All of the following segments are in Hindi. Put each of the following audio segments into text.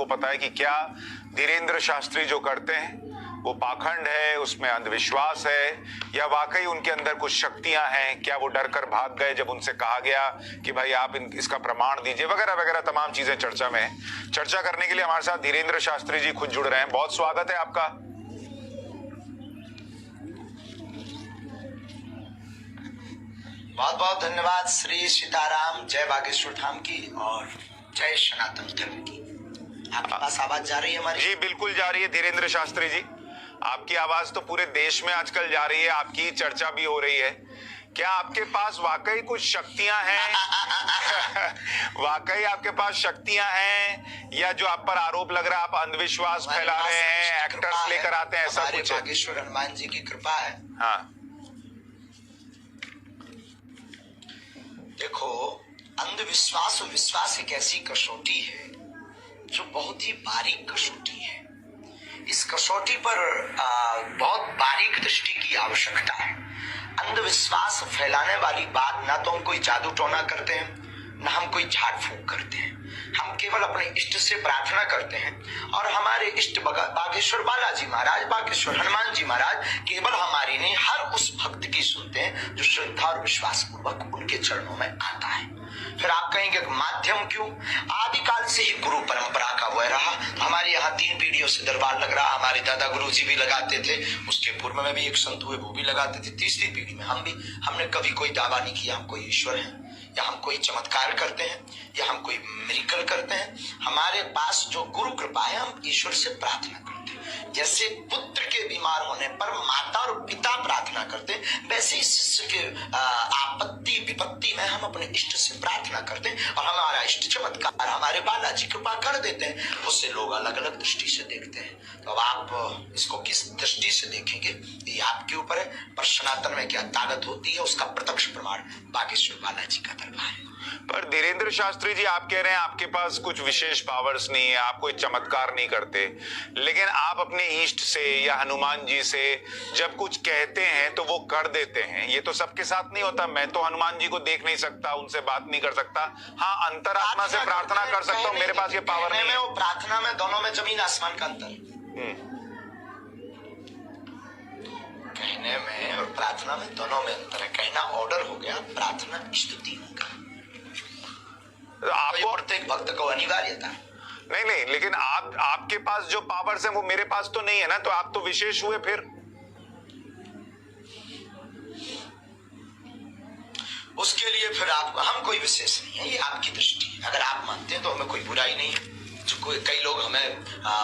आपको पता है कि क्या धीरेन्द्र शास्त्री जो करते हैं वो पाखंड है, उसमें अंधविश्वास है, या वाकई उनके अंदर कुछ शक्तियां हैं? क्या वो डर कर भाग गए जब उनसे कहा गया कि भाई आप इसका प्रमाण दीजिए, वगैरह वगैरह तमाम चीजें चर्चा में है। चर्चा करने के लिए हमारे साथ धीरेन्द्र शास्त्री जी खुद जुड़ रहे हैं। बहुत स्वागत है आपका। बहुत बहुत धन्यवाद। श्री सीताराम, जय बागेश्वर धाम की और जय सनातन धर्म की। आपके पास आवाज जा रही है हमारी? जी बिल्कुल जा रही है धीरेन्द्र शास्त्री जी, आपकी आवाज तो पूरे देश में आजकल जा रही है, आपकी चर्चा भी हो रही है। क्या आपके पास वाकई कुछ शक्तियां हैं? वाकई आपके पास शक्तियां हैं, या जो आप पर आरोप लग रहा है आप अंधविश्वास फैला रहे हैं, एक्टर्स लेकर आते हैं, ऐसा कुछ? बागेश्वर हनुमान जी की कृपा है। हाँ देखो, अंधविश्वास और विश्वास एक ऐसी कसौटी है जो बहुत ही बारीक कसौटी है। इस कसौटी पर बहुत बारीक दृष्टि की आवश्यकता है। अंधविश्वास फैलाने वाली बात ना तो हम कोई जादू टोना करते हैं, ना हम कोई झाड़ फूंक करते हैं। हम केवल अपने इष्ट से प्रार्थना करते हैं और हमारे इष्ट बागेश्वर बालाजी महाराज, बागेश्वर हनुमान जी महाराज केवल हमारी नहीं, हर उस भक्त की सुनते हैं जो श्रद्धा और विश्वास पूर्वक उनके चरणों में आता है। फिर आप कहेंगे माध्यम क्यों? आदिकाल से ही गुरु परंपरा का वह रहा। हमारे यहाँ 3 पीढ़ियों से दरबार लग रहा। हमारे दादा गुरु जी भी लगाते थे, उसके पूर्व में भी एक संत हुए वो भी लगाते थे, तीसरी पीढ़ी में हम भी। हमने कभी कोई दावा नहीं किया हम कोई ईश्वर है, या हम कोई चमत्कार करते हैं, या हम कोई मिरेकल करते हैं। हमारे पास जो गुरु कृपा है, हम ईश्वर से प्रार्थना करते हैं। जैसे पुत्र के बीमार होने पर माता और पिता प्रार्थना करते हैं, वैसे ही शिष्य के आपत्ति विपत्ति में हम अपने इष्ट से प्रार्थना करते हैं और हमारा इष्ट चमत्कार हमारे बालाजी कृपा कर देते हैं। उससे लोग अलग अलग दृष्टि से देखते हैं। तो अब आप इसको किस दृष्टि से देखेंगे ये आपके ऊपर है, पर सनातन में क्या ताकत होती है उसका प्रत्यक्ष प्रमाण बागेश्वर बालाजी का दरबार है। पर धीरेन्द्र शास्त्री जी, आप कह रहे हैं आपके पास कुछ विशेष पावर्स नहीं है, आप कोई चमत्कार नहीं करते, लेकिन आप अपने इष्ट से या हनुमान जी से जब कुछ कहते हैं तो वो कर देते हैं। ये तो सबके साथ नहीं होता। मैं तो हनुमान जी को देख नहीं सकता, उनसे बात नहीं कर सकता, हाँ अंतरात्मा से प्रार्थना कर सकता हूँ, मेरे पास ये पावर नहीं है। वो प्रार्थना में दोनों में जमीन आसमान का अंतर। कहने में और प्रार्थना में दोनों में अंतर है। कहना ऑर्डर हो गया, प्रार्थना स्तुति होगा। आपको प्रत्येक भक्त को अनिवार्यता नहीं, लेकिन आपके पास जो पावर्स है वो मेरे पास तो नहीं है ना, तो आप तो विशेष हुए। फिर उसके लिए फिर आप, हम कोई विशेष नहीं है, ये आपकी दृष्टि है। अगर आप मानते हैं तो हमें कोई बुराई नहीं है। जो कई लोग हमें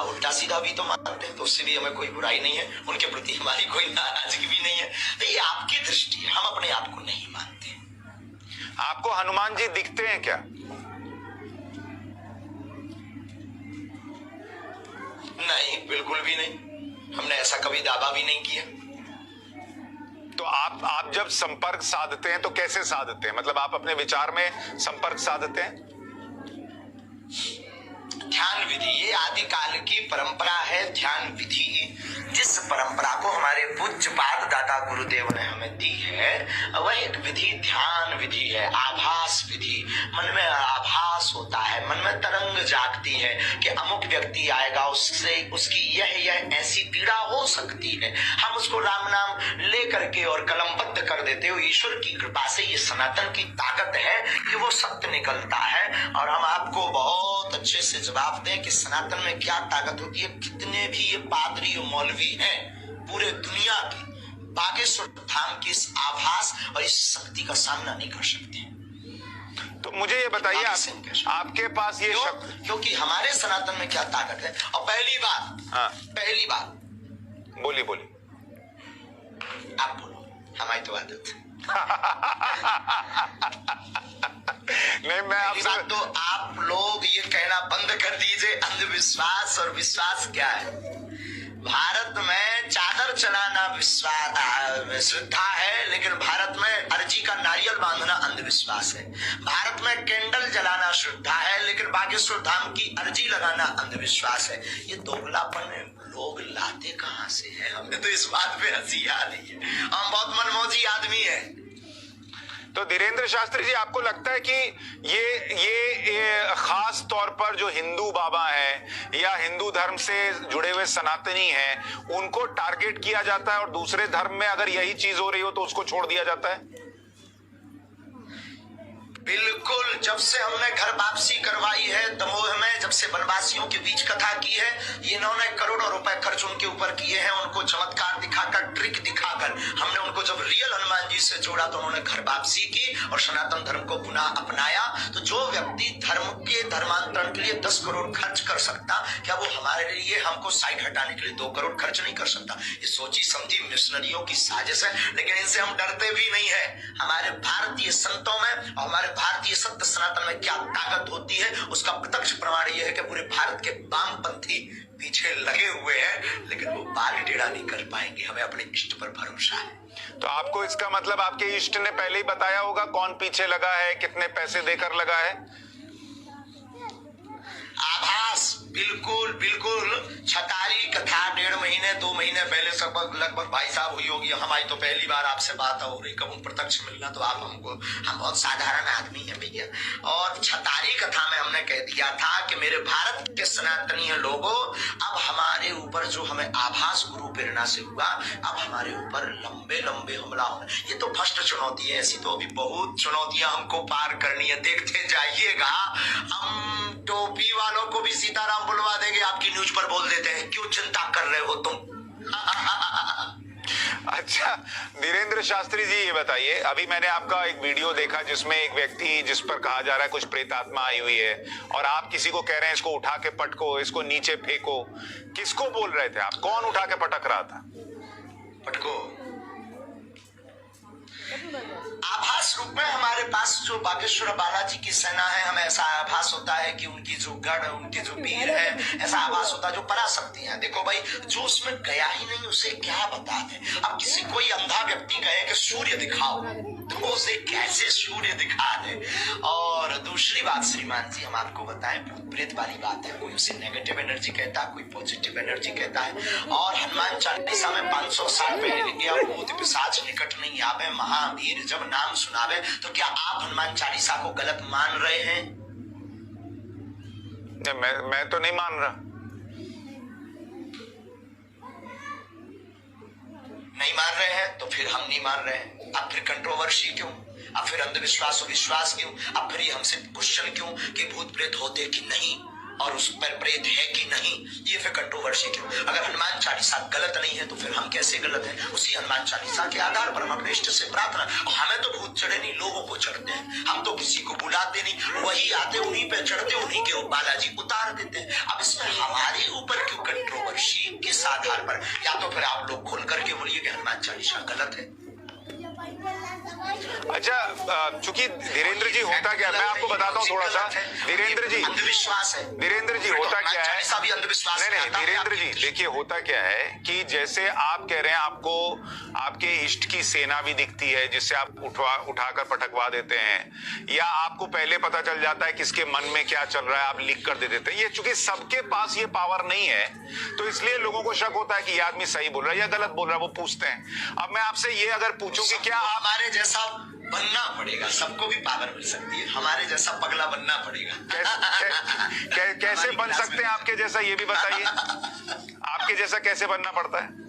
उल्टा सीधा भी तो मानते हैं, तो उससे भी हमें कोई बुराई नहीं है, उनके प्रति हमारी कोई नाराजगी भी नहीं है। तो ये आपकी दृष्टि है, हम अपने आप को नहीं मानते। आपको हनुमान जी दिखते हैं क्या? नहीं, बिल्कुल भी नहीं। हमने ऐसा कभी दावा भी नहीं किया। तो आप जब संपर्क साधते हैं तो कैसे साधते हैं? मतलब आप अपने विचार में संपर्क साधते हैं? ध्यान विधि, ये आदिकाल की परंपरा है। ध्यान विधि, जिस परंपरा को हमारे पूज्यपाद दादा गुरुदेव ने हमें दी है, वह एक विधि ध्यान विधि है, आभास विधि। मन में आभास होता है, मन में तरंग जागती है कि अमुक व्यक्ति आएगा, उससे उसकी यह ऐसी पीड़ा हो सकती है। हम उसको राम नाम ले करके और कलमबद्ध कर देते हो। ईश्वर की कृपा से ये सनातन की ताकत है कि वो सत्य निकलता है। और हम आपको बहुत अच्छे से जवाब दें कि सनातन में क्या ताकत होती है। कितने भी ये पादरी और मौलवी हैं पूरे दुनिया के, बागेश्वर धाम की इस आभास और इस शक्ति का सामना नहीं कर सकते। तो मुझे ये बताइए, आपके पास ये क्योंकि हमारे सनातन में क्या ताकत है। और पहली बात, हाँ पहली बात, बोली आप बोलो, हमारी तो आदत है। नहीं, मैं आपसे तो आप लोग ये कहना बंद कर दीजिए अंधविश्वास और विश्वास क्या है। भारत में चादर चलाना विश्वास श्रद्धा है, लेकिन भारत में अर्जी का नारियल बांधना अंधविश्वास है। भारत में कैंडल जलाना श्रद्धा है, लेकिन बागेश्वर धाम की अर्जी लगाना अंधविश्वास है। ये दोगलापन लोग लाते कहां से है? हमें तो इस बात पे हंसी आ रही है। हम बहुत मनमौजी आदमी है। तो धीरेन्द्र शास्त्री जी, आपको लगता है कि ये खास तौर पर जो हिंदू बाबा है या हिंदू धर्म से जुड़े हुए सनातनी हैं, उनको टारगेट किया जाता है और दूसरे धर्म में अगर यही चीज हो रही हो तो उसको छोड़ दिया जाता है? बिल्कुल। जब से हमने घर वापसी करवाई है दमोह में, जब से वनवासियों के बीच कथा की है, ये इन्होंने करोड़ों रुपए खर्च उनके ऊपर किए हैं। उनको चमत्कार दिखाकर, ट्रिक दिखाकर हमने उनको जब रियल हनुमान जी से जोड़ा तो उन्होंने घर वापसी की और सनातन धर्म को पुनः अपनाया। तो जो व्यक्ति धर्म के धर्मांतरण के लिए 10 करोड़ खर्च कर सकता, क्या वो हमारे लिए हमको साइड हटाने के लिए 2 करोड़ खर्च नहीं कर सकता? ये सोची समझी मिशनरियों की साजिश है, लेकिन इनसे हम डरते भी नहीं है। हमारे भारतीय संतों में और हमारे भारतीय सत्य सनातन में क्या ताकत होती है, उसका प्रत्यक्ष प्रमाण यह है कि पूरे भारत के वामपंथी पीछे लगे हुए हैं, लेकिन वो बाल टेढ़ा नहीं कर पाएंगे। हमें अपने इष्ट पर भरोसा है। तो आपको इसका मतलब आपके इष्ट ने पहले ही बताया होगा कौन पीछे लगा है, कितने पैसे देकर लगा है? आभास, बिल्कुल बिल्कुल। छतारी कथा 1.5 महीने 2 महीने पहले लगभग भाई साहब हुई होगी। हमारी तो पहली बार आपसे बात हो रही, कब प्रत्यक्ष मिलना तो आप हमको, हम बहुत साधारण आदमी हैं भैया। और छतारी कथा में हमने कह दिया था कि मेरे भारत के सनातनीय लोगों, अब हमारे ऊपर जो हमें आभास गुरु प्रेरणा से हुआ, अब हमारे ऊपर लंबे लंबे हमला होने। ये तो फर्स्ट चुनौती है, ऐसी तो अभी बहुत चुनौतियां हमको पार करनी है। देखते जाइएगा, हम टोपी वालों को भी सीताराम बुलवा देंगे, आपकी न्यूज पर बोल देते हैं क्यों चिंता कर रहे हो तुम। अच्छा धीरेन्द्र शास्त्री जी, ये बताइए, अभी मैंने आपका एक वीडियो देखा जिसमें एक व्यक्ति, जिस पर कहा जा रहा है कुछ प्रेतात्मा आई हुई है, और आप किसी को कह रहे हैं इसको उठा के पटको, इसको नीचे फेंको। किसको बोल रहे थे आप? कौन उठा के पटक रहा था? पटको आभास रूप में हमारे पास जो बागेश्वर बालाजी की सेना है, हमें ऐसा आभास होता है कि उनकी जो गढ़, उनके जो वीर है, ऐसा आभास होता है जो पराशक्ति है। देखो भाई, जो उसमें गया ही नहीं उसे क्या बता दे। अब किसी कोई अंधा व्यक्ति कहे कि सूर्य दिखाओ, तो उसे कैसे सूर्य दिखा दे। और दूसरी बात श्रीमान जी, हम आपको बताएं, प्रेत वाली बात है। कोई उसे नेगेटिव एनर्जी कहता है, कोई पॉजिटिव एनर्जी कहता है। और हनुमान चालीसा में 500 साल पहले लिख गया, भूत पिशाच निकट नहीं आवे, महावीर जब नाम सुनावे। तो क्या आप हनुमान चालीसा को गलत मान रहे हैं? मैं तो नहीं मान रहा। नहीं मान रहे हैं तो फिर हम नहीं मान रहे हैं। अब फिर कंट्रोवर्सी क्यों? अब फिर अंधविश्वास और विश्वास क्यों? अब फिर हमसे क्वेश्चन क्यों कि भूत प्रेत होते कि नहीं और उस पर प्रेत है कि नहीं? ये फिर कंट्रोवर्सी क्यों? अगर हनुमान चालीसा गलत नहीं है तो फिर हम कैसे गलत हैं? उसी हनुमान चालीसा के आधार पर हम अपने इष्ट से प्रार्थना। हमें तो भूत चढ़े नहीं, लोगों को चढ़ते हैं। हम तो किसी को बुलाते नहीं, वही आते उन्हीं पे चढ़ते, उन्हीं के बालाजी उतार देते हैं। अब इसमें हमारे ऊपर क्यों कंट्रोवर्सी? किस आधार पर? या तो फिर आप लोग खुल करके बोलिए कि हनुमान चालीसा गलत है। अच्छा, चूंकि धीरेन्द्र जी होता क्या, मैं आपको बताता हूँ थोड़ा सा। धीरेन्द्र जी, अंधविश्वास है। धीरेन्द्र जी होता क्या है, सभी अंधविश्वास नहीं धीरेन्द्र जी देखिए, होता क्या है कि जैसे आप कह रहे हैं आपको आपके इष्ट की सेना भी दिखती है जिससे आप उठाकर पटकवा देते हैं, या आपको पहले पता चल जाता है किसके मन में क्या चल रहा है, आप लिख कर दे देते हैं। ये चूंकि सबके पास ये पावर नहीं है, तो इसलिए लोगों को शक होता है कि ये आदमी सही बोल रहा है या गलत बोल रहा है, वो पूछते हैं। अब मैं आपसे ये अगर पूछूं कि क्या आप, हमारे जैसा बनना पड़ेगा, सबको भी पावर मिल सकती है, हमारे जैसा पगला बनना पड़ेगा। कैसे बन सकते हैं आपके जैसा, ये भी बताइए। आपके जैसा कैसे बनना पड़ता है?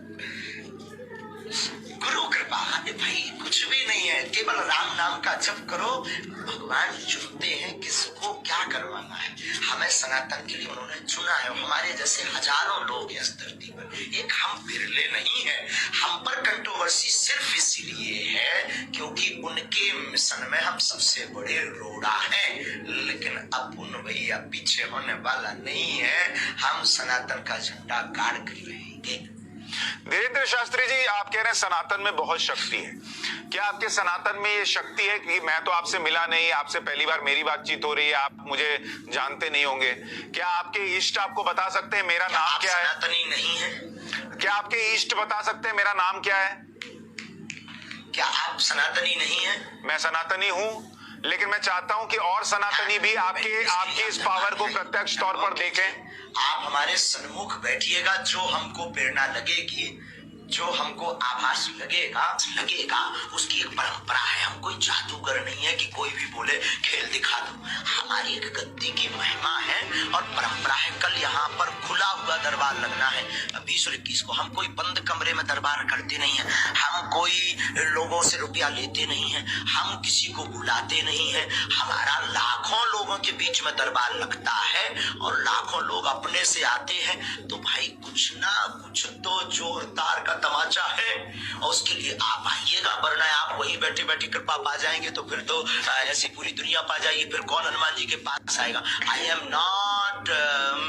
गुरु कृपा है भाई, कुछ भी नहीं है, केवल राम नाम का जप करो। भगवान चुनते हैं किसको क्या करवाना है। हमें सनातन के लिए उन्होंने चुना है। हमारे जैसे हजारों लोग हैं इस धरती पर, एक हम बिरले नहीं है। हम पर कंट्रोवर्सी सिर्फ इसीलिए है क्योंकि उनके मिशन में हम सबसे बड़े रोड़ा हैं, लेकिन अब उन भैया पीछे होने वाला नहीं है। हम सनातन का झंडा गाड़ कर रहेंगे। धीरेन्द्र शास्त्री जी, आप कह रहे हैं सनातन में बहुत शक्ति है। क्या आपके सनातन में ये शक्ति है कि मैं तो आपसे मिला नहीं, आपसे पहली बार मेरी बातचीत हो रही है, आप मुझे जानते नहीं होंगे, क्या आपके इष्ट आपको बता सकते हैं मेरा नाम क्या है? सनातनी नहीं है? क्या आपके इष्ट बता सकते हैं मेरा नाम क्या है? क्या आप सनातनी नहीं है? मैं सनातनी हूँ, लेकिन मैं चाहता हूं कि और सनातनी भी आपकी इस पावर को प्रत्यक्ष तौर पर देखें। आप हमारे सन्मुख बैठिएगा, जो हमको प्रेरणा लगेगी जो हमको आभास लगेगा उसकी एक परंपरा है। हम कोई जादूगर नहीं है कि कोई भी बोले खेल दिखा दो। हमारी एक गद्दी की महिमा है और परंपरा है। कल यहाँ पर खुला हुआ दरबार लगना है 20 और 21 को। हम कोई बंद कमरे में दरबार करते नहीं है, हम कोई लोगों से रुपया लेते नहीं है, हम किसी को बुलाते नहीं है। हमारा लाखों लोगों के बीच में दरबार लगता है और लाखों लोग अपने से आते हैं। तो भाई कुछ ना कुछ तो जोरदार का तमाचा है और उसके लिए आप आइएगा, वरना आप वही बैठे बैठे कृपा पा जाएंगे तो फिर तो ऐसी पूरी दुनिया पा जाएगी। फिर कौन हनुमान जी के पास आएगा? I am not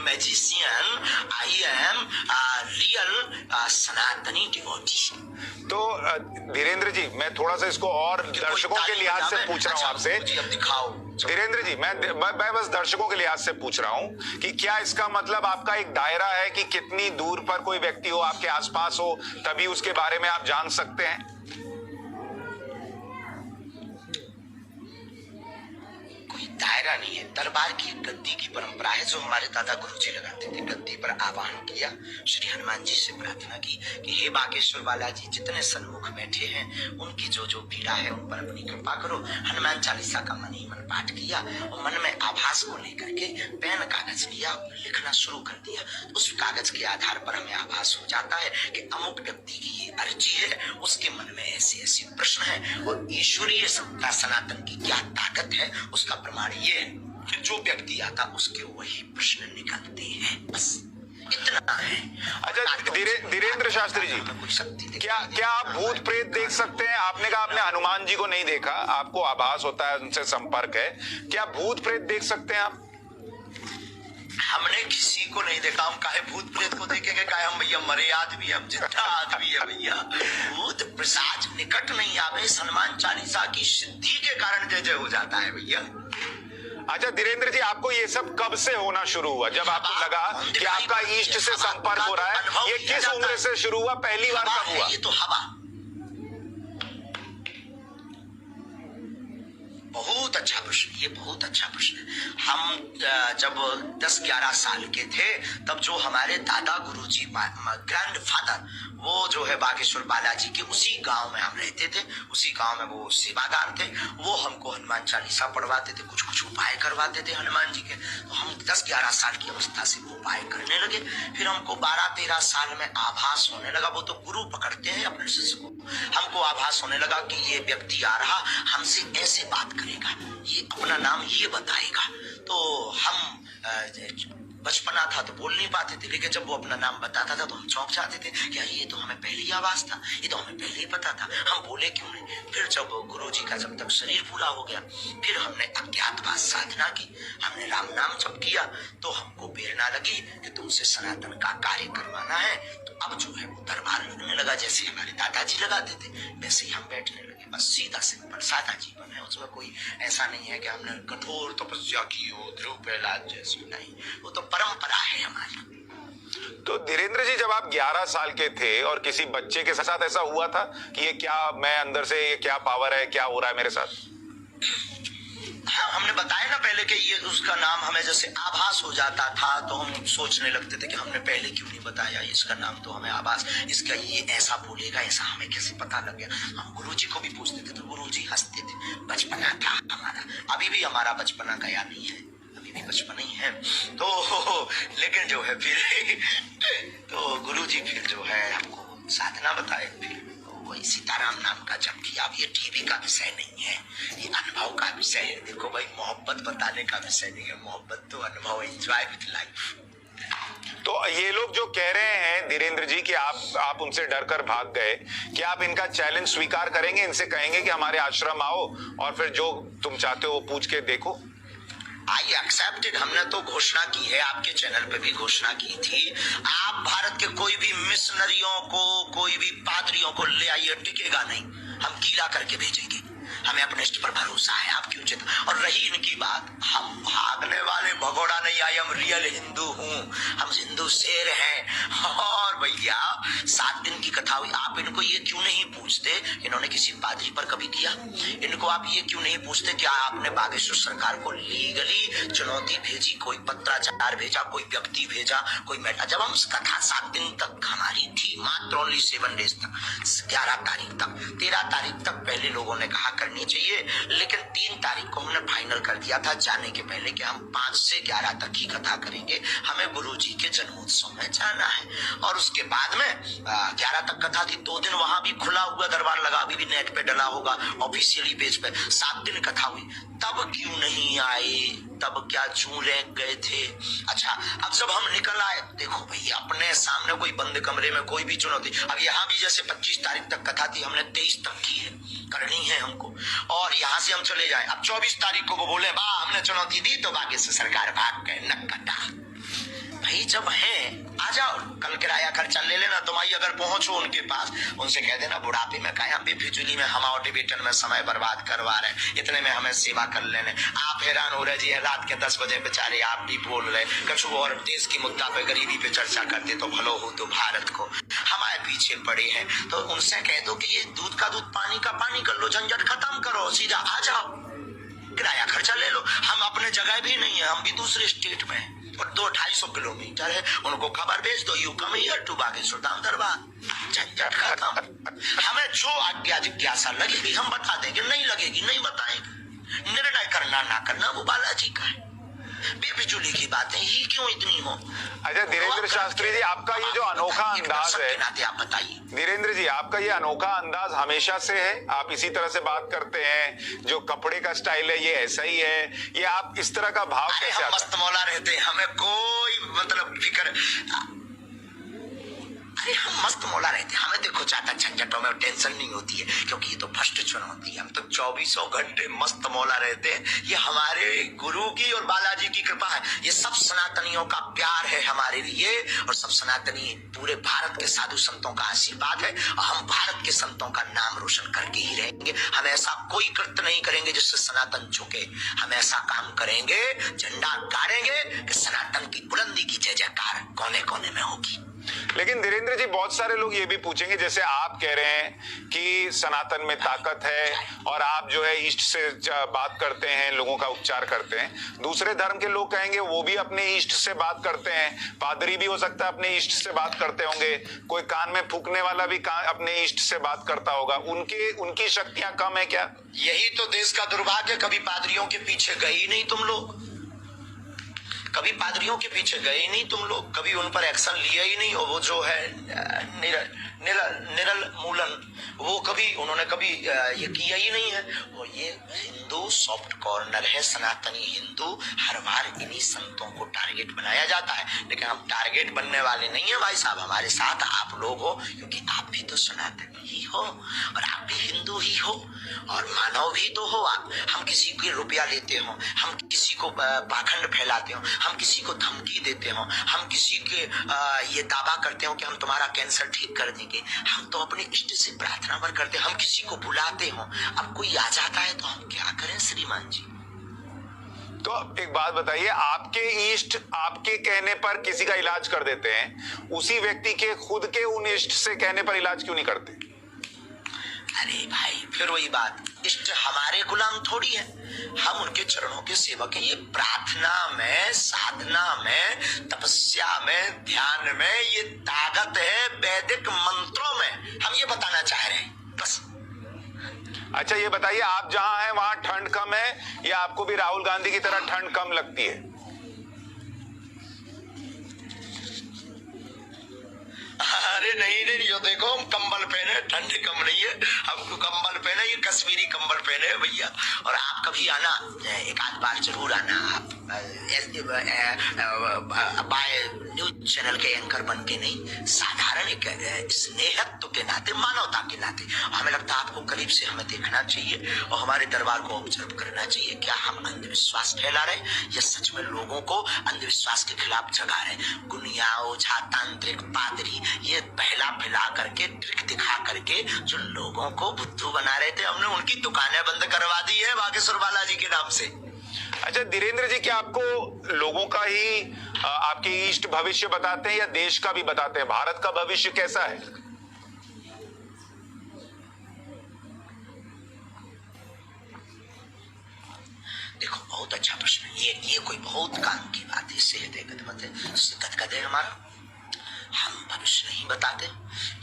magician, I am real सनातनी डिवोटी। तो धीरेन्द्र जी, मैं थोड़ा सा इसको और दर्शकों के लिहाज से पूछ रहा हूँ आपसे। अब दिखाओ धीरेन्द्र जी, मैं बस दर्शकों के लिहाज से पूछ रहा हूँ कि क्या इसका मतलब आपका एक दायरा है कि कितनी दूर पर कोई व्यक्ति हो, आपके आसपास हो, तभी उसके बारे में आप जान सकते हैं? कोई दायरा नहीं है। दरबार की एक गद्दी की परंपरा है जो हमारे दादा गुरुजी लगाते थे। गद्दी पर आह्वान किया, श्री हनुमान जी से प्रार्थना की कि हे बागेश्वर बालाजी, जितने सन्मुख बैठे हैं उनकी जो जो पीड़ा है उन पर अपनी कृपा करो। हनुमान चालीसा का मन ही मन पाठ किया और मन में आभास को लेकर के पेन कागज लिया, लिखना शुरू कर दिया। उस कागज के आधार पर हमें आभास हो जाता है कि अमुक व्यक्ति की ये अर्जी है, उसके मन में ऐसे ऐसे प्रश्न है और ईश्वरीय सत्ता सनातन की क्या ताकत है उसका प्रमाण ये कि जो व्यक्ति आता उसके वही प्रश्न निकलते हैं। बस इतना है। अच्छा धीरेन्द्र शास्त्री जी, क्या आप भूत प्रेत देख सकते हैं? आपने कहा आपने हनुमान जी को नहीं देखा, आपको आभास होता है, उनसे संपर्क है। क्या भूत प्रेत देख सकते हैं आप? हमने किसी को नहीं देखा। हम काहे भूत प्रेत को देखेंगे? काहे हम भैया मरे आदमी, हम जिंदा आदमी है भैया। भूत पिशाच निकट नहीं आवे। हनुमान चालीसा की सिद्धि के कारण जय जय हो जाता है भैया। अच्छा धीरेन्द्र जी, आपको ये सब कब से होना शुरू हुआ? जब आपको लगा कि आपका ईष्ट से संपर्क हो रहा है, ये किस उम्र से शुरू हुआ? पहली बार कब हुआ? ये तो हवा। बहुत अच्छा प्रश्न, ये बहुत अच्छा प्रश्न है। हम जब 10-11 साल के थे तब जो हमारे दादा गुरुजी ग्रैंड फादर वो जो है बागेश्वर बालाजी के उसी गांव में हम रहते थे। उसी गांव में वो सेवादार थे। वो हमको हनुमान चालीसा पढ़वाते थे, कुछ कुछ उपाय करवाते थे हनुमान जी के। तो हम 10-11 साल की अवस्था से वो उपाय करने लगे। फिर हमको 12-13 साल में आभास होने लगा। वो तो गुरु पकड़ते हैं अपने शिष्य को। हमको आभास होने लगा कि ये व्यक्ति आ रहा, हमसे ऐसे बात करेगा, ये अपना नाम ये बताएगा। तो हम बचपना था तो बोल नहीं पाते थे, लेकिन जब वो अपना नाम बताता था तो हम चौंक जाते थे कि ये तो हमें पहले ही आवाज था, ये तो हमें पहले ही पता था, हम बोले क्यों नहीं। फिर जब गुरुजी का जब तक शरीर पूरा हो गया, फिर हमने अज्ञातवास साधना की, हमने राम नाम जप किया, तो हमको प्रेरणा लगी कि तुमसे सनातन का कार्य करवाना है। तो अब जो है वो दरबार लगने लगा, जैसे हमारे दादाजी लगाते थे वैसे ही हम बैठने लगे। बस सीधा सिंपल सादा जीवन है, उसमें कोई ऐसा नहीं है कि हमने कठोर तपस्या की हो, ध्रुव प्रहलाद जैसी, नहीं। वो तो परंपरा है हमारी। तो धीरेन्द्र जी, जब आप 11 साल के थे और किसी बच्चे के साथ ऐसा हुआ था कि ये क्या, मैं अंदर से ये क्या पावर है, क्या हो रहा है मेरे साथ? हाँ, हमने बताया ना पहले कि ये उसका नाम हमें जैसे आभास हो जाता था तो हम सोचने लगते थे कि हमने पहले क्यों नहीं बताया इसका नाम, तो हमें आभास, इसका ये ऐसा बोलेगा, ऐसा हमें कैसे पता लग गया। हम गुरुजी को भी पूछते थे तो गुरुजी हंसते थे। बचपना था हमारा, अभी भी हमारा बचपना गया नहीं है, अभी भी बचपना ही है। तो लेकिन जो है फिर तो गुरुजी फिर जो है हमको साधना बताए। फिर वही सीताराम नाम का जप किया। अब ये टीवी का विषय नहीं है, ये अनुभव का विषय है। देखो भाई, मोहब्बत बताने का विषय नहीं है, मोहब्बत तो अनुभव, एंजॉय विद लाइफ। तो ये लोग जो कह रहे हैं धीरेन्द्र जी कि आप उनसे डर कर भाग गए, क्या आप इनका चैलेंज स्वीकार करेंगे? इनसे कहेंगे कि हमारे आश्रम आओ और फिर जो तुम चाहते हो वो पूछ के देखो? I accepted. हमने तो घोषणा की है, आपके चैनल पे भी घोषणा की थी। आप भारत के कोई भी मिशनरियों को, कोई भी पादरियों को ले आइए, टिकेगा नहीं, हम गीला करके भेजेंगे। हमें अपने इष्ट पर भरोसा है, आप क्यों चिंता। और रही इनकी बात, हम भागने वाले भगोड़ा नहीं, आई एम रियल हिंदू हूँ, हम हिंदू शेर हैं और भैया 7 दिन की कथा हुई, आप इनको ये क्यों नहीं पूछते इन्होंने किसी पादरी पर कभी किया? इनको आप ये क्यों नहीं पूछते क्या आपने बागेश्वर सरकार को लीगली चुनौती भेजी, कोई पत्राचार भेजा, कोई व्यक्ति भेजा, कोई मैटर? जब हम कथा 7 दिन तक हमारी थी, मात्र ओनली 7 डेज तक, 11 तारीख तक, 13 तारीख तक पहले लोगों ने कहा करनी चाहिए, लेकिन 3 तारीख को हमने फाइनल कर दिया था जाने के पहले कि हम 5 से 11 तक की कथा करेंगे, हमें गुरुजी के जन्मोत्सव में जाना है। और उसके बाद में 11 तक कथा थी, 2 दिन वहां भी खुला हुआ दरबार लगा, अभी भी नेट पे डला होगा ऑफिशियली पेज पे। 7 दिन कथा हुई, तब क्यों नहीं आए? तब क्या चूं रह गए थे? अच्छा, अब जब हम निकल आए, देखो भैया अपने सामने कोई बंद कमरे में कोई भी चुनौती, अब यहाँ भी जैसे 25 तारीख तक कथा थी, हमने 23 तक की है, करनी है हमको, और यहाँ से हम चले जाए। अब 24 तारीख को वो बोले वाह हमने चुनौती दी तो बाकी से सरकार भाग गए, नक्कटा। भाई जब है आ जाओ, कल किराया खर्चा ले लेना, तुम्हारी अगर पहुंचो उनके पास, उनसे कह देना बुढ़ापे में काहे हम भी फिजूली में हम टिबेटन में समय बर्बाद करवा रहे हैं, इतने में हमें सेवा कर लेने। आप हैरान हो रहे जी, रात के 10 बजे बेचारे आप भी बोल रहे, कछु और देश की मुद्दा पे गरीबी पे चर्चा करते तो भलो हो तो भारत को, हमारे पीछे पड़े हैं। तो उनसे कह दो कि ये दूध का दूध पानी का पानी कर लो, झंझट खत्म करो, सीधा आ जाओ, किराया खर्चा ले लो। हम अपने जगह भी नहीं है, हम भी दूसरे स्टेट में हैं और 200-250 किलोमीटर है, उनको खबर भेज दो you come here to Bageshwar Dham दरबार, झंझट खत्म। हमें जो आज्ञा जिज्ञासा लगेगी हम बता देंगे, नहीं लगेगी नहीं बताएंगे। निर्णय करना ना करना वो बालाजी का है। बेफिजूली की बातें ही क्यों इतनी हो? अच्छा धीरेन्द्र शास्त्री जी, आपका ये जो अनोखा अंदाज है, आप बताइए धीरेन्द्र जी आपका ये अनोखा अंदाज हमेशा से है? आप इसी तरह से बात करते हैं, जो कपड़े का स्टाइल है ये ऐसा ही है, ये आप इस तरह का भाव कैसे? हम मस्त मौला रहते हैं, हमें कोई मतलब फिक्र, अरे हम मस्त मौला रहते हैं, हमें देखो ज्यादा झंझटों में टेंशन नहीं होती है, क्योंकि ये तो फर्स्ट चुनौती है। हम तो 24 घंटे मस्त मौला रहते हैं, ये हमारे गुरु की और बालाजी की कृपा है, ये सब सनातनियों का प्यार है हमारे लिए, और सब सनातनी पूरे भारत के साधु संतों का आशीर्वाद है, और हम भारत के संतों का नाम रोशन करके ही रहेंगे। हम ऐसा कोई कृत्य नहीं करेंगे जिससे सनातन झुके, हम ऐसा काम करेंगे, झंडा गाड़ेंगे कि सनातन की बुलंदी की जय जयकार कोने कोने में होगी। लेकिन धीरेन्द्र जी बहुत सारे लोग ये भी पूछेंगे, जैसे आप कह रहे हैं कि सनातन में ताकत है और आप जो है इष्ट से बात करते हैं, लोगों का उपचार करते हैं, दूसरे धर्म के लोग कहेंगे वो भी अपने इष्ट से बात करते हैं, पादरी भी हो सकता है अपने इष्ट से बात करते होंगे, कोई कान में फूकने वाला भी अपने इष्ट से बात करता होगा, उनकी शक्तियां कम है क्या? यही तो देश का दुर्भाग्य, कभी पादरियों के पीछे गए ही नहीं तुम लोग, कभी पादरियों के पीछे गए ही नहीं तुम लोग, कभी उन पर एक्शन लिया ही नहीं। और वो जो है निरल मूलन, वो कभी उन्होंने कभी ये किया ही नहीं है। और ये हिंदू सॉफ्ट कॉर्नर है, सनातनी हिंदू, हर बार इन्हीं संतों को टारगेट बनाया जाता है, लेकिन हम टारगेट बनने वाले नहीं है भाई साहब, हमारे साथ आप लोग हो, क्योंकि आप भी तो सनातनी ही हो और आप भी हिंदू ही हो और मानव भी तो हो आप। हम किसी की रुपया लेते हो, हम किसी को पाखंड फैलाते हो, हम किसी को धमकी देते हो, हम किसी के ये दावा करते हो कि हम तुम्हारा कैंसर ठीक कर देंगे, हम तो अपने इष्ट से प्रार्थना पर करते हैं, हम किसी को बुलाते हो, अब कोई आ जाता है तो हम क्या करें श्रीमान जी? तो एक बात बताइए, आपके इष्ट आपके कहने पर किसी का इलाज कर देते हैं, उसी व्यक्ति के खुद के उन इष्ट से कहने पर इलाज क्यों नहीं करते? अरे भाई फिर वही बात, इष्ट हमारे गुलाम थोड़ी है, हम उनके चरणों के सेवक हैं। ये प्रार्थना में, साधना में, तपस्या में, ध्यान में ये ताकत है, वैदिक मंत्रों में, हम ये बताना चाह रहे हैं बस। अच्छा ये बताइए, आप जहां हैं वहां ठंड कम है या आपको भी राहुल गांधी की तरह ठंड कम लगती है? अरे नहीं नहीं, जो देखो हम कंबल पहने, ठंड कम नहीं है, हमको कंबल पहने, ये कश्मीरी कंबल पहने भैया। और आप कभी आना, एक आध बार जरूर आना, आप बाय न्यूज चैनल के एंकर बन के नहीं, साधारण एक स्नेहत्व के नाते, मानवता के नाते हमें लगता है आपको करीब से हमें देखना चाहिए और हमारे दरबार को ऑब्जर्व करना चाहिए। क्या हम अंधविश्वास फैला रहे या सच में लोगों को अंधविश्वास के खिलाफ जगा रहे? गुनिया, ओझा, तांत्रिक, पादरी ये पहला फैला करके, ट्रिक दिखा करके जो लोगों को बुद्धू बना रहे थे, हमने उनकी दुकानें बंद करवा दी है बागेश्वर बालाजी के नाम से। अच्छा धीरेन्द्र जी, क्या आपको लोगों का ही आपके ईष्ट भविष्य बताते हैं या देश का भी बताते हैं? भारत का भविष्य कैसा है? देखो, बहुत अच्छा प्रश्न है ये कोई बहुत काम की बात है। इससे गदगद है हमारा। हम भविष्य नहीं बताते,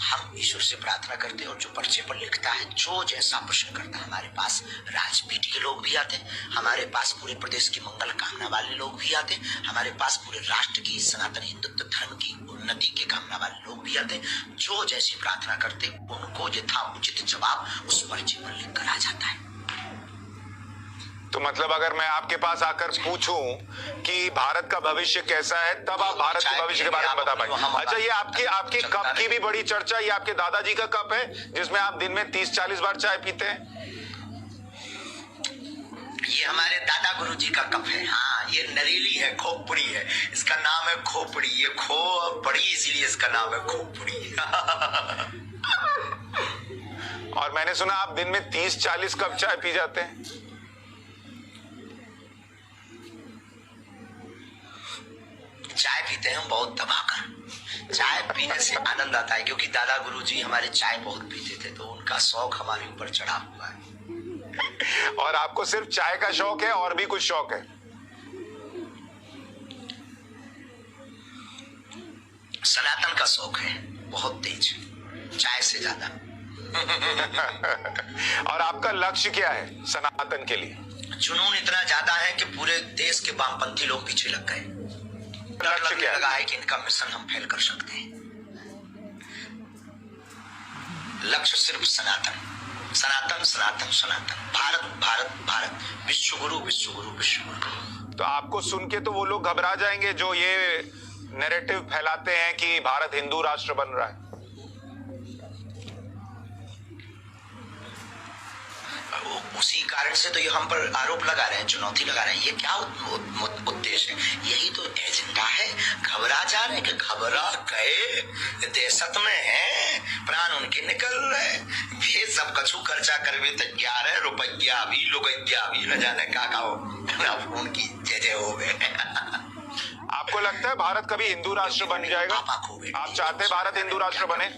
हम ईश्वर से प्रार्थना करते हैं और जो पर्चे पर लिखता है, जो जैसा प्रश्न करता है। हमारे पास राजनीति के लोग भी आते हैं, हमारे पास पूरे प्रदेश की मंगल कामना वाले लोग भी आते हैं, हमारे पास पूरे राष्ट्र की सनातन हिंदुत्व धर्म की उन्नति के कामना वाले लोग भी आते हैं। जो जैसी प्रार्थना करते उनको यथाउचित जवाब उस पर्चे पर लिख कर आ जाता है। तो मतलब अगर मैं आपके पास आकर पूछूं कि भारत का भविष्य कैसा है, तब आप भारत के भविष्य के बारे में बता पाएंगे। अच्छा, ये आपकी कप की भी बड़ी चर्चा, ये आपके दादाजी का कप है जिसमें आप दिन में 30-40 बार चाय पीते हैं? ये हमारे दादा गुरुजी का कप है। हाँ, ये नरीली है, खोपड़ी है, इसका नाम है खोपड़ी। ये खो पड़ी इसीलिए इसका नाम है खोपड़ी। और मैंने सुना आप दिन में 30-40 कप चाय पी जाते हैं। चाय पीते हैं हम बहुत दबाकर। चाय पीने से आनंद आता है क्योंकि दादा गुरुजी हमारे चाय बहुत पीते थे, तो उनका शौक हमारे ऊपर चढ़ा हुआ है। और आपको सिर्फ चाय का शौक है और भी कुछ शौक है? सनातन का शौक है बहुत तेज, चाय से ज्यादा। और आपका लक्ष्य क्या है सनातन के लिए? जुनून इतना ज्यादा है कि पूरे देश के वामपंथी लोग पीछे लग गए। डर लगने लगा है कि इनका मिशन हम फेल कर सकते हैं। लक्ष्य सिर्फ सनातन, सनातन, सनातन, सनातन, भारत, भारत, भारत, विश्व गुरु, विश्व गुरु, विश्व गुरु। तो आपको सुन के तो वो लोग घबरा जाएंगे जो ये नैरेटिव फैलाते हैं कि भारत हिंदू राष्ट्र बन रहा है। उसी कारण से तो ये हम पर आरोप लगा रहे हैं, चुनौती लगा रहे हैं। ये क्या उद्देश्य है? यही तो एजेंडा है। घबरा जा रहे हैं कि घबरा गए, देशत में है, प्राण उनके निकल रहे। ये सब कछु खर्चा कर भी तैयार है, रुपया भी, लुगैया भी, न जाने का उनकी जय हो गए। आपको लगता है भारत कभी हिंदू राष्ट्र बन जाएगा? आप चाहते हैं भारत हिंदू राष्ट्र बने?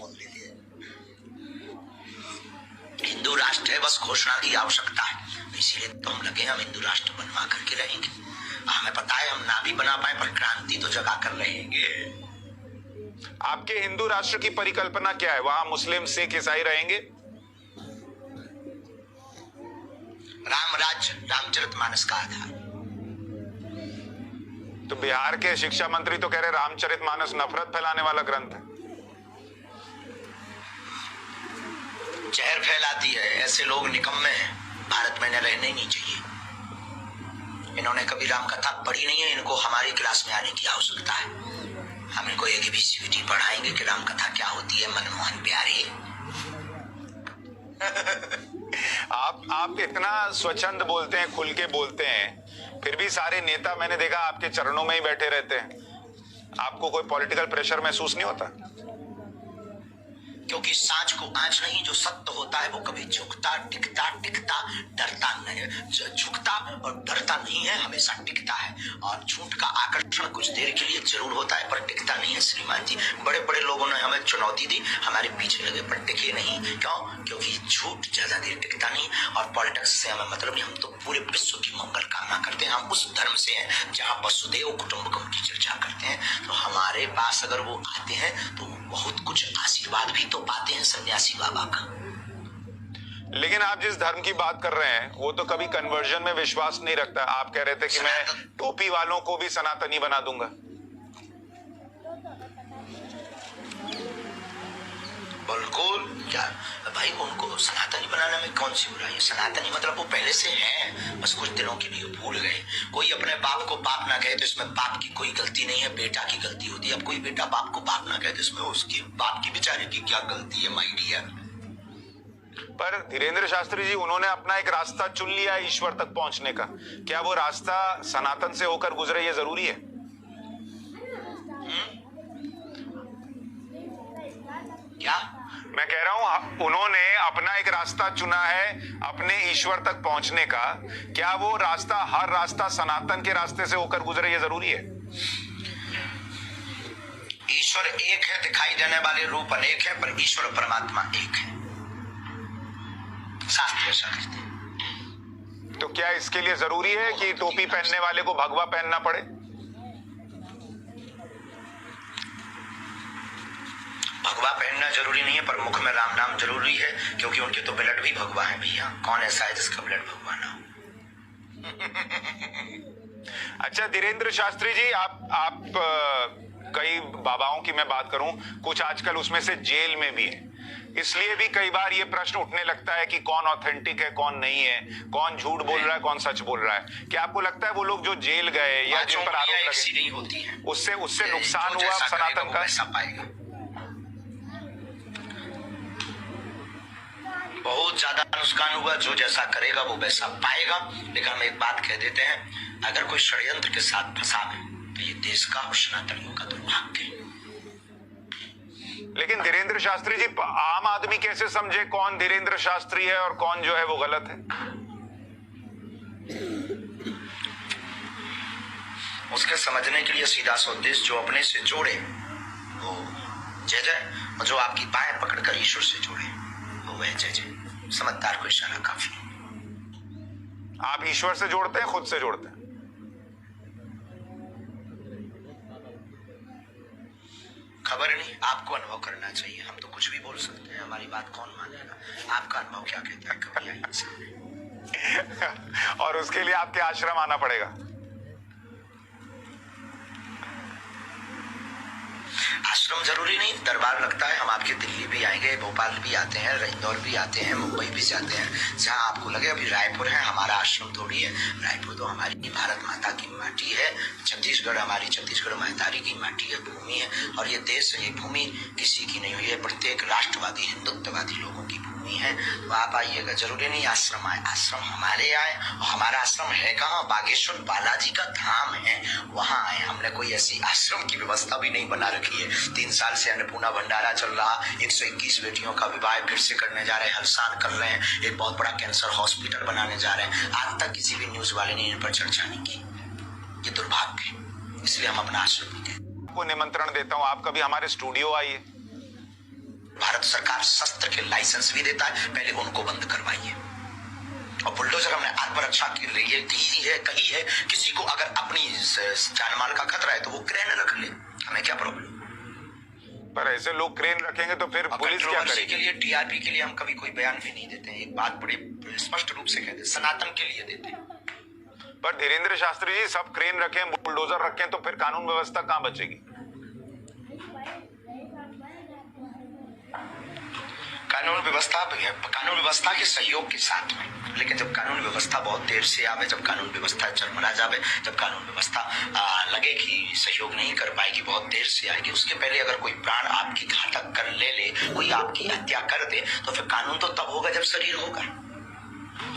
हिंदू राष्ट्र है, बस घोषणा की आवश्यकता है। इसीलिए तो हम लगे, हम हिंदू राष्ट्र बनवा करके रहेंगे। हमें पता है हम ना भी बना पाए पर क्रांति तो जगा कर रहेंगे। आपके हिंदू राष्ट्र की परिकल्पना क्या है? वहां मुस्लिम, सिख, ईसाई रहेंगे? राम राज्य, रामचरितमानस का आधार। तो बिहार के शिक्षा मंत्री तो कह रहे रामचरितमानस नफरत फैलाने वाला ग्रंथ है। जहर फैलाती है। ऐसे लोग निकम्मे हैं, भारत में इन्हें रहने ही नहीं चाहिए। इन्होंने कभी राम कथा पढ़ी नहीं है, इनको हमारी क्लास में आने की आवश्यकता है। हम इनको एक ABCD पढ़ाएंगे कि राम कथा क्या होती है। मनमोहन प्यारे। आप इतना स्वच्छंद बोलते हैं, खुल के बोलते हैं, फिर भी सारे नेता मैंने देखा आपके चरणों में ही बैठे रहते हैं। आपको कोई पॉलिटिकल प्रेशर महसूस नहीं होता? क्योंकि सांच को आंच नहीं, जो सत्य होता है वो कभी झुकता, टिकता, डरता नहीं, झुकता और डरता नहीं है, हमेशा टिकता है। और झूठ का आकर्षण कुछ देर के लिए जरूर होता है पर टिकता नहीं है। श्रीमान जी, बड़े बड़े लोगों ने हमें चुनौती दी, हमारे पीछे लगे पर टिके नहीं। क्यों? क्योंकि झूठ ज्यादा देर टिकता नहीं। और पॉलिटिक्स से हमें मतलब नहीं, हम तो पूरे विश्व की मंगल कामना करते हैं। हम उस धर्म से हैं जहाँ वसुदेव कुटुंबकम की चर्चा करते हैं। तो हमारे पास अगर वो आते हैं तो बहुत कुछ आशीर्वाद भी तो पाते हैं सन्यासी बाबा का। लेकिन आप जिस धर्म की बात कर रहे हैं वो तो कभी कन्वर्जन में विश्वास नहीं रखता। आप कह रहे थे कि मैं टोपी वालों को भी सनातनी बना दूंगा। बिल्कुल। क्या भाई, उनको सनातनी बनाने में कौन सी बुराई है? सनातनी मतलब वो पहले से है, बस कुछ दिनों के लिए भूल गए। कोई अपने बाप को बाप ना कहे तो इसमें बाप की कोई गलती नहीं है, बेटा की गलती होती है। अब कोई बेटा बाप को बाप ना कहे तो इसमें उसकी बाप की बेचारे की क्या गलती है, माय डियर? पर धीरेन्द्र शास्त्री जी, उन्होंने अपना एक रास्ता चुन लिया है ईश्वर तक पहुंचने का। क्या वो रास्ता सनातन से होकर गुजरे, ये जरूरी है? क्या मैं कह रहा हूं, उन्होंने अपना एक रास्ता चुना है अपने ईश्वर तक पहुंचने का, क्या वो रास्ता हर रास्ता सनातन के रास्ते से होकर गुजरे, ये जरूरी है? ईश्वर एक है, दिखाई देने वाले रूप अनेक है, पर ईश्वर परमात्मा एक है, शास्त्र ऐसा कहते हैं। तो क्या इसके लिए जरूरी है कि टोपी पहनने वाले को भगवा पहनना पड़े? भगवा पहनना जरूरी नहीं है, पर मुख में राम नाम जरूरी है, क्योंकि उनके तो ब्लड भी भगवा है भैया। कौन ऐसा है जिसका ब्लड भगवा ना हो? अच्छा धीरेन्द्र शास्त्री जी, आप कई बाबाओं की मैं बात करूं, कुछ आजकल उसमें से जेल में भी है, इसलिए भी कई बार ये प्रश्न उठने लगता है कि कौन ऑथेंटिक है कौन नहीं है, कौन झूठ बोल रहा है कौन सच बोल रहा है। क्या आपको लगता है वो लोग जो जेल गए या जिन पर आरोप लगे नहीं होती है, उससे नुकसान हुआ सनातन का? पैसा पाएगा, बहुत ज्यादा नुकसान हुआ। जो जैसा करेगा वो वैसा पाएगा। लेकिन हम एक बात कह देते हैं, अगर कोई षड्यंत्र के साथ फंसा है तो ये देश का और सनातनियों का दुर्भाग्य है। लेकिन धीरेन्द्र शास्त्री जी, आम आदमी कैसे समझे कौन धीरेन्द्र शास्त्री है और कौन जो है वो गलत है? उसके समझने के लिए सीधा स्वदेश जो अपने से जोड़े वो जय जय, और जो आपकी बाएं पकड़कर ईश्वर से जोड़े वो वह जय जय। समझदार को इशारा काफी। आप ईश्वर से जोड़ते हैं, खुद से जोड़ते हैं? खबर नहीं, आपको अनुभव करना चाहिए। हम तो कुछ भी बोल सकते हैं, हमारी बात कौन मानेगा? आपका अनुभव क्या कहता है? कभी आइए सामने। और उसके लिए आपके आश्रम आना पड़ेगा। आश्रम जरूरी नहीं, दरबार लगता है। हम आपके दिल्ली भी आएंगे, भोपाल भी आते हैं, इंदौर भी आते हैं, मुंबई भी जाते हैं, जहां आपको लगे। अभी रायपुर है, हमारा आश्रम थोड़ी है। रायपुर तो हमारी भारत माता की माटी है। छत्तीसगढ़ हमारी छत्तीसगढ़ महतारी की माटी है, भूमि है। और ये देश, ये भूमि किसी की नहीं हुई है, प्रत्येक राष्ट्रवादी हिंदुत्ववादी लोगों की भूमि है। तो आप आइएगा, जरूरी नहीं आश्रम आए, आश्रम हमारे आए। और हमारा आश्रम है कहाँ? बागेश्वर बालाजी का धाम है, वहां आए। हमने कोई ऐसी आश्रम की व्यवस्था भी नहीं बना रखी है। 3 साल से अन्नपूर्णा भंडारा चल रहा, 121 बेटियों का विवाह फिर से करने जा रहे हैं, हलसान कर रहे हैं, एक बहुत बड़ा कैंसर हॉस्पिटल बनाने जा रहे हैं। आज तक किसी भी न्यूज वाले ने इन पर चर्चा नहीं की। ये दुर्भाग्य है, इसलिए हम अपना आश्रम भी कहते हैं। आपको निमंत्रण देता हूं, आप कभी हमारे स्टूडियो आइए। भारत सरकार शस्त्र के लाइसेंस भी देता है, पहले उनको बंद करवाइए। और बुलडोजर हमने आत्मरक्षा के लिए कही है। किसी को अगर अपनी जान माल का खतरा है तो वो क्रेन रख ले, हमें क्या प्रॉब्लम? पर ऐसे लोग क्रेन रखेंगे तो फिर पुलिस क्या करेगी? के लिए, टीआरपी के लिए हम कभी कोई बयान भी नहीं देते हैं। एक बात बड़े स्पष्ट रूप से कहते हैं, सनातन के लिए देते हैं। पर धीरेन्द्र शास्त्री जी, सब क्रेन रखें, बुलडोजर रखें तो फिर कानून व्यवस्था कहां बचेगी? कानून व्यवस्था के सहयोग के साथ में। लेकिन जब कानून व्यवस्था बहुत देर से आवे, जब कानून व्यवस्था चरमरा जावे, जब कानून व्यवस्था लगे कि सहयोग नहीं कर पाएगी, बहुत देर से आएगी, उसके पहले अगर कोई प्राण आपकी घातक कर ले, कोई आपकी हत्या कर दे, तो फिर कानून तो तब होगा जब शरीर होगा।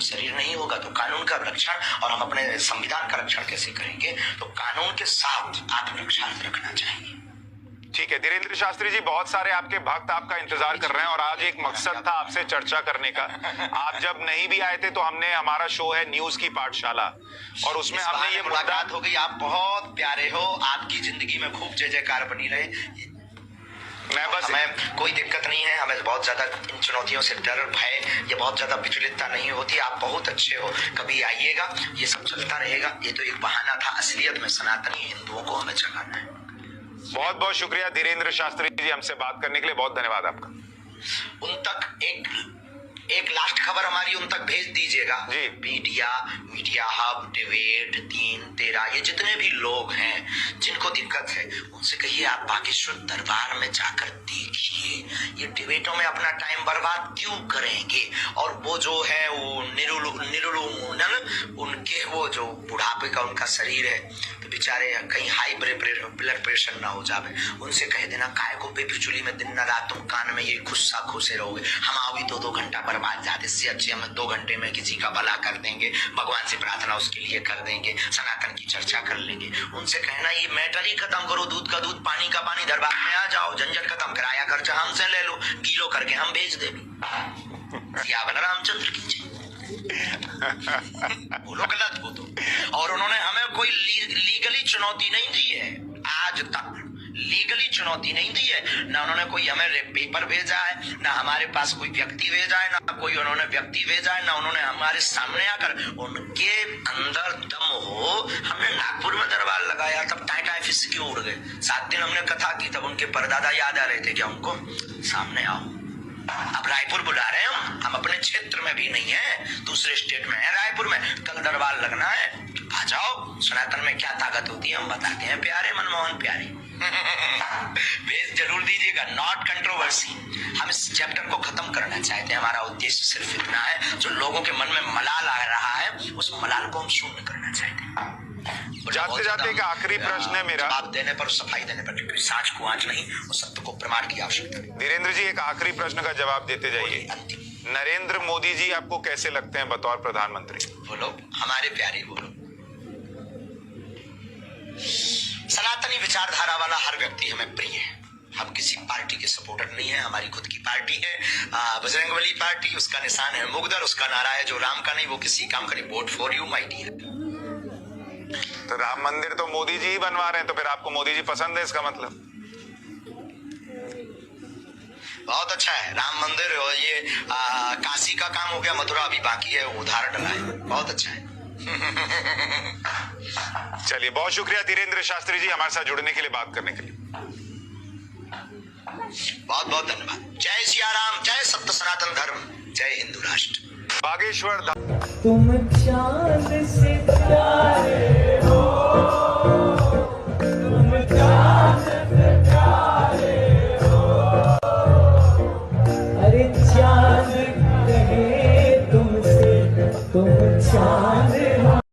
शरीर नहीं होगा तो कानून का रक्षण, और हम अपने संविधान का रक्षण कैसे करेंगे? तो कानून के साथ आत्मरक्षा रखना चाहिए। ठीक है धीरेन्द्र शास्त्री जी, बहुत सारे आपके भक्त आपका इंतजार कर रहे हैं और आज एक मकसद था आपसे चर्चा करने का। आप जब नहीं भी आए थे तो हमारा शो है न्यूज की पाठशाला, और उसमें हमने ये मुलाकात हो गई। आप बहुत प्यारे हो, आपकी जिंदगी में खूब जय जयकार बनी रहे। हमें कोई दिक्कत नहीं है, हमें बहुत ज्यादा इन चुनौतियों से डर भय या बहुत ज्यादा विचलितता नहीं होती। आप बहुत अच्छे हो, कभी आइएगा, ये सब चलता रहेगा। ये तो एक बहाना था, असलियत में सनातनी हिंदुओं को हमें जगाना है। बहुत बहुत शुक्रिया धीरेन्द्र शास्त्री जी, हमसे बात करने के लिए बहुत धन्यवाद आपका। उन तक एक लास्ट खबर हमारी उन तक भेज दीजिएगा। मीडिया हब, डिबेट 3-13, ये जितने भी लोग हैं जिनको दिक्कत है, उनसे कहिए आप बागेश्वर दरबार में जाकर देखिए। ये डिबेटों में अपना टाइम बर्बाद क्यों करेंगे? और वो जो है वो उनके वो जो बुढ़ापे का उनका शरीर है, तो बेचारे कहीं हाई ब्लड प्रेशर ना हो जावे। उनसे कह देना, काय को बेफिजुली में दिन न रात तुम कान में ये खुस्सा खुसे रहोगे। हम अभी 2-2 घंटा बर्बाद जाते, इससे अच्छे हम 2 घंटे में किसी का भला कर देंगे, भगवान से प्रार्थना उसके लिए कर देंगे, सनातन की चर्चा कर लेंगे। उनसे कहना, ये मैटर ही खत्म करो, दूध का दूध पानी का पानी, दरबार में आ जाओ, झंझट खत्म, किराया खर्चा हमसे ले लो, किलो करके हम भेज देंगे। सियावन रामचंद्र की जय। बोलो गलत हो तो। और उन्होंने हमें कोई लीगली चुनौती नहीं दी है, आज तक लीगली चुनौती नहीं दी है। ना उन्होंने कोई हमें पेपर भेजा है, ना हमारे पास कोई व्यक्ति भेजा है, ना कोई उन्होंने व्यक्ति भेजा है, ना उन्होंने हमारे सामने आकर, उनके अंदर दम हो। हमने नागपुर में दरबार लगाया, तब टाइटा फिस क्यों उड़ गए? 7 दिन हमने कथा की, तब उनके परदादा याद आ रहे थे क्या उनको? सामने आओ। अब रायपुर बुला रहे हैं हम अपने क्षेत्र में भी नहीं है, दूसरे स्टेट में है, रायपुर में कल दरबार लगना है, आ जाओ। सनातन में क्या ताकत होती है हम बताते हैं प्यारे मनमोहन प्यारे। भेज जरूर दीजिएगा, नॉट कंट्रोवर्सी। हम इस चैप्टर को खत्म करना चाहते हैं, हमारा उद्देश्य सिर्फ इतना है, जो लोगों के मन में मलाल आ रहा है उस मलाल को हम शून्य करना चाहते हैं। जाते जाते एक आखिरी प्रश्न है मेरा, जवाब देने पर, सफाई देने पर, क्योंकि सांच को आंच नहीं और सत्य को प्रमाण की आवश्यकता है। धीरेन्द्र जी एक आखिरी प्रश्न का जवाब देते जाइए। अंतिम नरेंद्र मोदी जी आपको कैसे लगते हैं बतौर प्रधानमंत्री? बोलो हमारे प्यारे, बोलो। सनातनी विचारधारा वाला हर व्यक्ति हमें प्रिय है। हम किसी पार्टी के सपोर्टर नहीं है, हमारी खुद की पार्टी है, बजरंगबली पार्टी। उसका निशान है मुगदर, उसका नारा है जो राम का नहीं वो किसी काम का नहीं। Vote for you my dear. तो राम मंदिर तो मोदी जी ही बनवा रहे हैं, तो फिर आपको मोदी जी पसंद है, इसका मतलब? बहुत अच्छा है राम मंदिर, और ये काशी का काम हो गया, मथुरा अभी बाकी है, उधार डला है। बहुत अच्छा है। चलिए, बहुत शुक्रिया धीरेन्द्र शास्त्री जी हमारे साथ जुड़ने के लिए, बात करने के लिए। बहुत बहुत धन्यवाद। जय सिया राम, जय सत्य सनातन धर्म, जय हिंदू राष्ट्र। बागेश्वर तुम चांद सितारे